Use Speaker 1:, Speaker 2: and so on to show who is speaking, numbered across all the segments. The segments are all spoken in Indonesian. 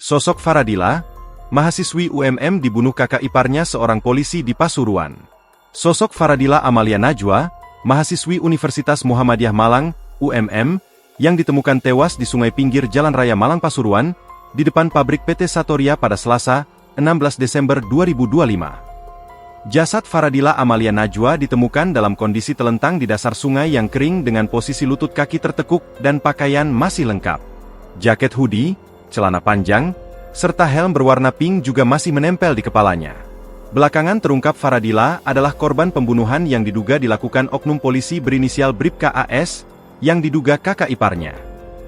Speaker 1: Sosok Faradila, mahasiswi UMM dibunuh kakak iparnya seorang polisi di Pasuruan. Sosok Faradila Amalia Najwa, mahasiswi Universitas Muhammadiyah Malang, UMM, yang ditemukan tewas di sungai pinggir Jalan Raya Malang Pasuruan, di depan pabrik PT Satoria pada Selasa, 16 Desember 2025. Jasad Faradila Amalia Najwa ditemukan dalam kondisi telentang di dasar sungai yang kering dengan posisi lutut kaki tertekuk dan pakaian masih lengkap. Jaket hoodie, celana panjang, serta helm berwarna pink juga masih menempel di kepalanya. Belakangan terungkap Faradila adalah korban pembunuhan yang diduga dilakukan oknum polisi berinisial Bribka AS, yang diduga kakak iparnya.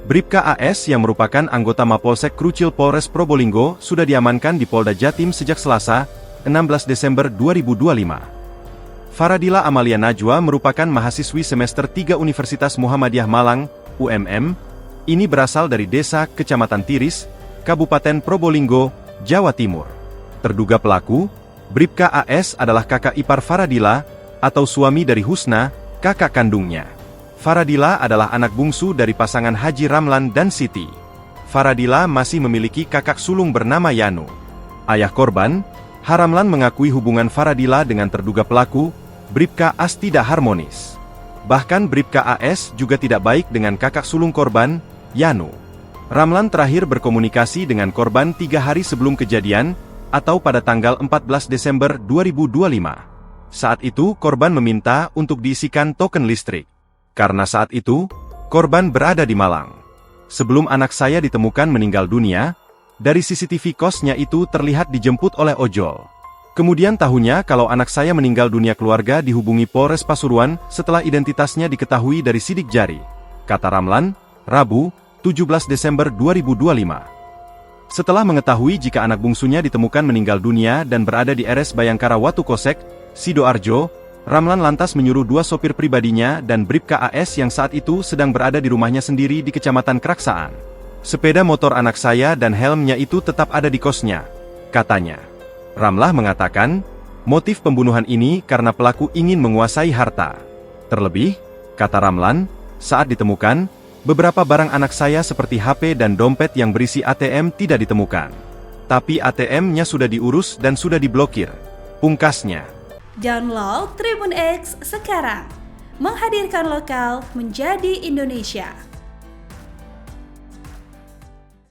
Speaker 1: Bribka AS yang merupakan anggota Mapolsek Krucil Polres Probolinggo sudah diamankan di Polda Jatim sejak Selasa, 16 Desember 2025. Faradila Amalia Najwa merupakan mahasiswi semester 3 Universitas Muhammadiyah Malang, UMM. Ini berasal dari desa Kecamatan Tiris, Kabupaten Probolinggo, Jawa Timur. Terduga pelaku, Bribka AS adalah kakak ipar Faradila, atau suami dari Husna, kakak kandungnya. Faradila adalah anak bungsu dari pasangan Haji Ramlan dan Siti. Faradila masih memiliki kakak sulung bernama Yanu. Ayah korban, Haramlan, mengakui hubungan Faradila dengan terduga pelaku, Bribka AS tidak harmonis. Bahkan Bribka AS juga tidak baik dengan kakak sulung korban, Yanu. Ramlan terakhir berkomunikasi dengan korban 3 hari sebelum kejadian, atau pada tanggal 14 Desember 2025. Saat itu korban meminta untuk diisikan token listrik. Karena saat itu, korban berada di Malang. Sebelum anak saya ditemukan meninggal dunia, dari CCTV kosnya itu terlihat dijemput oleh ojol. Kemudian tahunya kalau anak saya meninggal dunia, keluarga dihubungi Polres Pasuruan setelah identitasnya diketahui dari sidik jari, kata Ramlan, Rabu, 17 Desember 2025. Setelah mengetahui jika anak bungsunya ditemukan meninggal dunia dan berada di RS Bayangkara Watu Kosek, Sidoarjo, Ramlan lantas menyuruh 2 sopir pribadinya dan Bribka AS yang saat itu sedang berada di rumahnya sendiri di Kecamatan Keraksaan. Sepeda motor anak saya dan helmnya itu tetap ada di kosnya, katanya. Ramlah mengatakan, motif pembunuhan ini karena pelaku ingin menguasai harta. Terlebih, kata Ramlan, saat ditemukan, beberapa barang anak saya seperti HP dan dompet yang berisi ATM tidak ditemukan. Tapi ATM-nya sudah diurus dan sudah diblokir, pungkasnya.
Speaker 2: Download Tribun X sekarang, menghadirkan lokal menjadi Indonesia.